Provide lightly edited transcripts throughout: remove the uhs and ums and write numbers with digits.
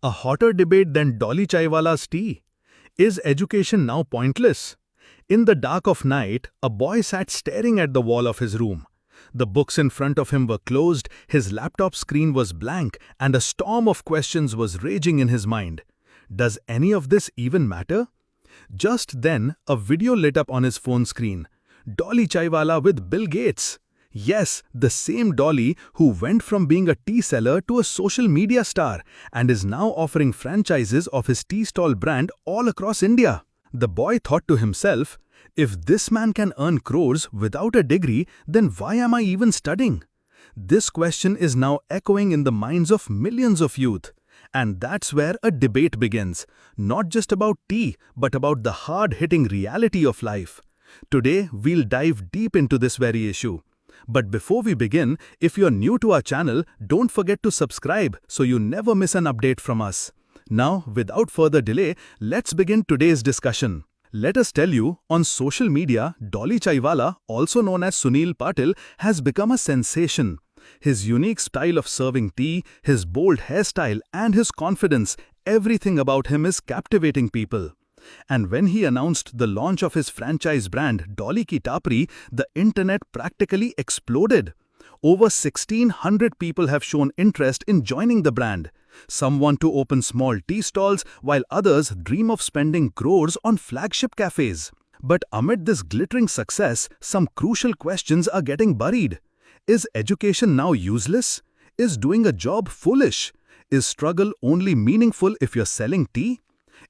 A hotter debate than Dolly Chaiwala's tea. Is education now pointless? In the dark of night, a boy sat staring at the wall of his room. The books in front of him were closed, his laptop screen was blank, and a storm of questions was raging in his mind. Does any of this even matter? Just then, a video lit up on his phone screen. Dolly Chaiwala with Bill Gates. Yes, the same Dolly who went from being a tea seller to a social media star and is now offering franchises of his tea stall brand all across India. The boy thought to himself, if this man can earn crores without a degree, then why am I even studying? This question is now echoing in the minds of millions of youth. And that's where a debate begins, not just about tea, but about the hard-hitting reality of life. Today, we'll dive deep into this very issue. But before we begin, if you're new to our channel, don't forget to subscribe so you never miss an update from us. Now, without further delay, let's begin today's discussion. Let us tell you, on social media, Dolly Chaiwala, also known as Sunil Patil, has become a sensation. His unique style of serving tea, his bold hairstyle, and his confidence, everything about him is captivating people. And when he announced the launch of his franchise brand Dolly Ki Tapri, the internet practically exploded. Over 1,600 people have shown interest in joining the brand. Some want to open small tea stalls, while others dream of spending crores on flagship cafes. But amid this glittering success, some crucial questions are getting buried. Is education now useless? Is doing a job foolish? Is struggle only meaningful if you're selling tea?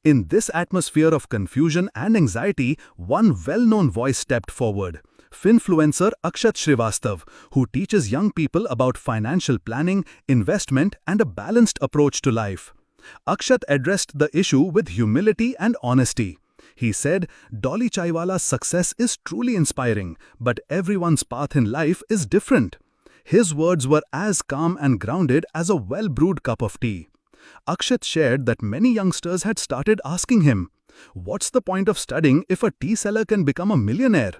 In this atmosphere of confusion and anxiety, one well-known voice stepped forward. Finfluencer Akshat Shrivastava, who teaches young people about financial planning, investment, and a balanced approach to life. Akshat addressed the issue with humility and honesty. He said, Dolly Chaiwala's success is truly inspiring, but everyone's path in life is different. His words were as calm and grounded as a well-brewed cup of tea. Akshat shared that many youngsters had started asking him, what's the point of studying if a tea seller can become a millionaire?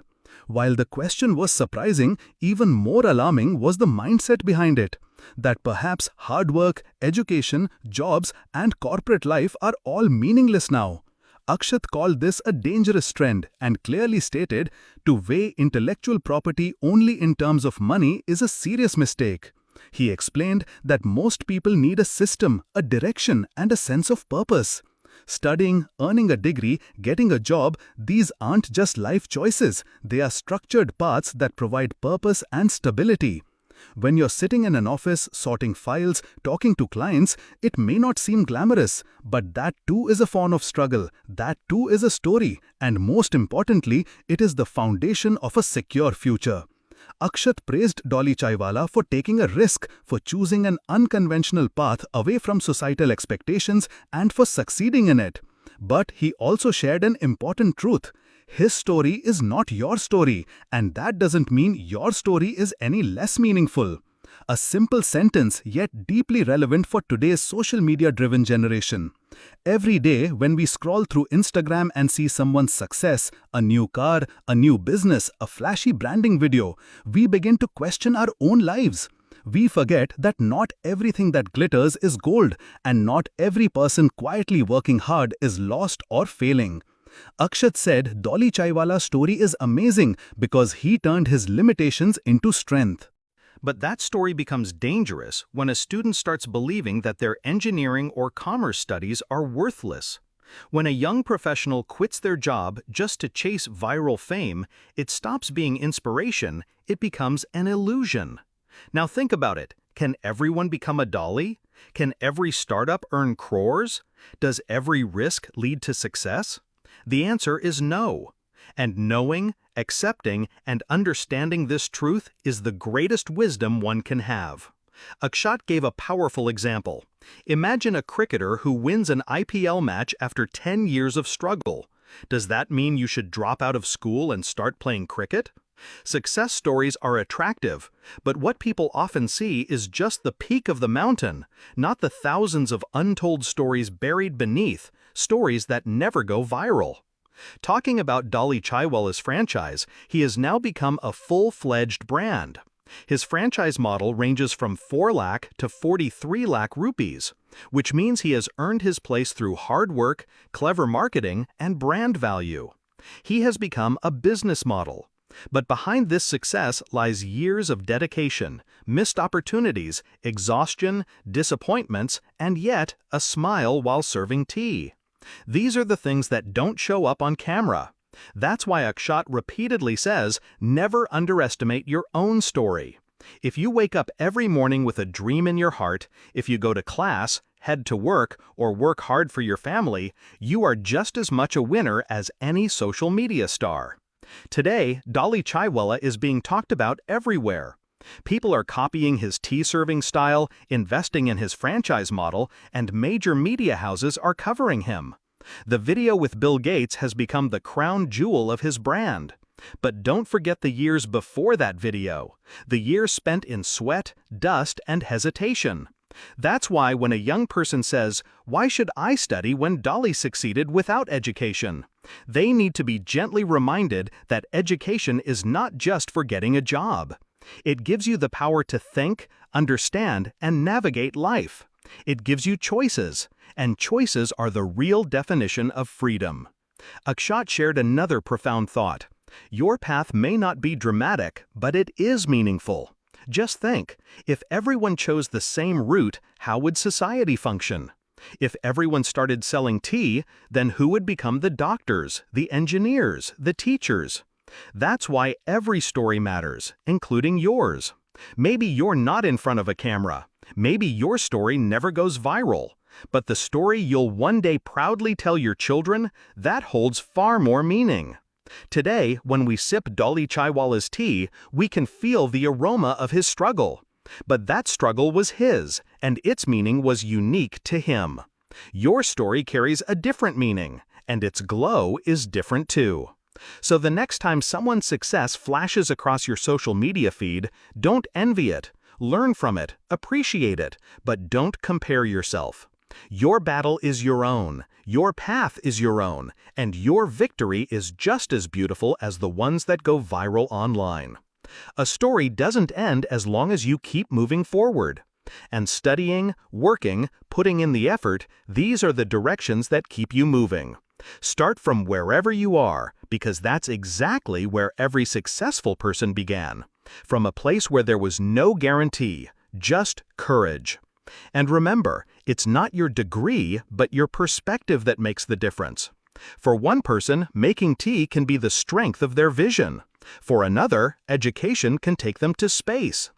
While the question was surprising, even more alarming was the mindset behind it, that perhaps hard work, education, jobs, and corporate life are all meaningless now. Akshat called this a dangerous trend and clearly stated, to weigh intellectual property only in terms of money is a serious mistake. He explained that most people need a system, a direction, and a sense of purpose. Studying, earning a degree, getting a job, these aren't just life choices. They are structured paths that provide purpose and stability. When you're sitting in an office, sorting files, talking to clients, it may not seem glamorous, but that too is a form of struggle. That too is a story. And most importantly, it is the foundation of a secure future. Akshat praised Dolly Chaiwala for taking a risk, for choosing an unconventional path away from societal expectations, and for succeeding in it. But he also shared an important truth. His story is not your story, and that doesn't mean your story is any less meaningful. A simple sentence, yet deeply relevant for today's social media-driven generation. Every day, when we scroll through Instagram and see someone's success, a new car, a new business, a flashy branding video, we begin to question our own lives. We forget that not everything that glitters is gold, and not every person quietly working hard is lost or failing. Akshat said Dolly Chaiwala's story is amazing because he turned his limitations into strength. But that story becomes dangerous when a student starts believing that their engineering or commerce studies are worthless. When a young professional quits their job just to chase viral fame, it stops being inspiration, it becomes an illusion. Now think about it. Can everyone become a Dolly? Can every startup earn crores? Does every risk lead to success? The answer is no. And knowing, accepting, and understanding this truth is the greatest wisdom one can have. Akshat gave a powerful example. Imagine a cricketer who wins an IPL match after 10 years of struggle. Does that mean you should drop out of school and start playing cricket? Success stories are attractive, but what people often see is just the peak of the mountain, not the thousands of untold stories buried beneath, stories that never go viral. Talking about Dolly Chaiwala's franchise, he has now become a full-fledged brand. His franchise model ranges from 4 lakh to 43 lakh rupees, which means he has earned his place through hard work, clever marketing, and brand value. He has become a business model. But behind this success lies years of dedication, missed opportunities, exhaustion, disappointments, and yet a smile while serving tea. These are the things that don't show up on camera. That's why Akshat repeatedly says, never underestimate your own story. If you wake up every morning with a dream in your heart, if you go to class, head to work, or work hard for your family, you are just as much a winner as any social media star. Today, Dolly Chaiwala is being talked about everywhere. People are copying his tea-serving style, investing in his franchise model, and major media houses are covering him. The video with Bill Gates has become the crown jewel of his brand. But don't forget the years before that video, the years spent in sweat, dust, and hesitation. That's why when a young person says, "Why should I study when Dolly succeeded without education?" they need to be gently reminded that education is not just for getting a job. It gives you the power to think, understand, and navigate life. It gives you choices, and choices are the real definition of freedom. Akshat shared another profound thought. Your path may not be dramatic, but it is meaningful. Just think, if everyone chose the same route, how would society function? If everyone started selling tea, then who would become the doctors, the engineers, the teachers? That's why every story matters, including yours. Maybe you're not in front of a camera. Maybe your story never goes viral. But the story you'll one day proudly tell your children, that holds far more meaning. Today, when we sip Dolly Chaiwala's tea, we can feel the aroma of his struggle. But that struggle was his, and its meaning was unique to him. Your story carries a different meaning, and its glow is different too. So the next time someone's success flashes across your social media feed, don't envy it. Learn from it, appreciate it, but don't compare yourself. Your battle is your own, your path is your own, and your victory is just as beautiful as the ones that go viral online. A story doesn't end as long as you keep moving forward. And studying, working, putting in the effort, these are the directions that keep you moving. Start from wherever you are, because that's exactly where every successful person began. From a place where there was no guarantee, just courage. And remember, it's not your degree, but your perspective that makes the difference. For one person, making tea can be the strength of their vision. For another, education can take them to space.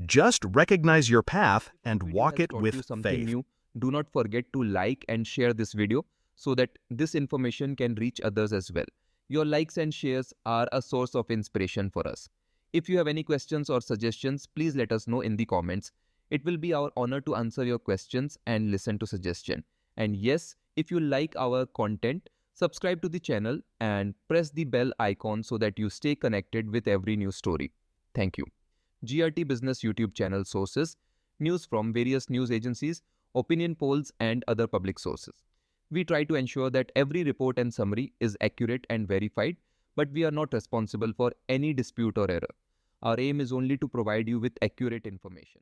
Just recognize your path and walk it with faith. New, do not forget to like and share this video so that this information can reach others as well. Your likes and shares are a source of inspiration for us. If you have any questions or suggestions, please let us know in the comments. It will be our honor to answer your questions and listen to suggestions. And yes, if you like our content, subscribe to the channel and press the bell icon so that you stay connected with every new story. Thank you. GRT Business YouTube channel sources, news from various news agencies, opinion polls and other public sources. We try to ensure that every report and summary is accurate and verified, but we are not responsible for any dispute or error. Our aim is only to provide you with accurate information.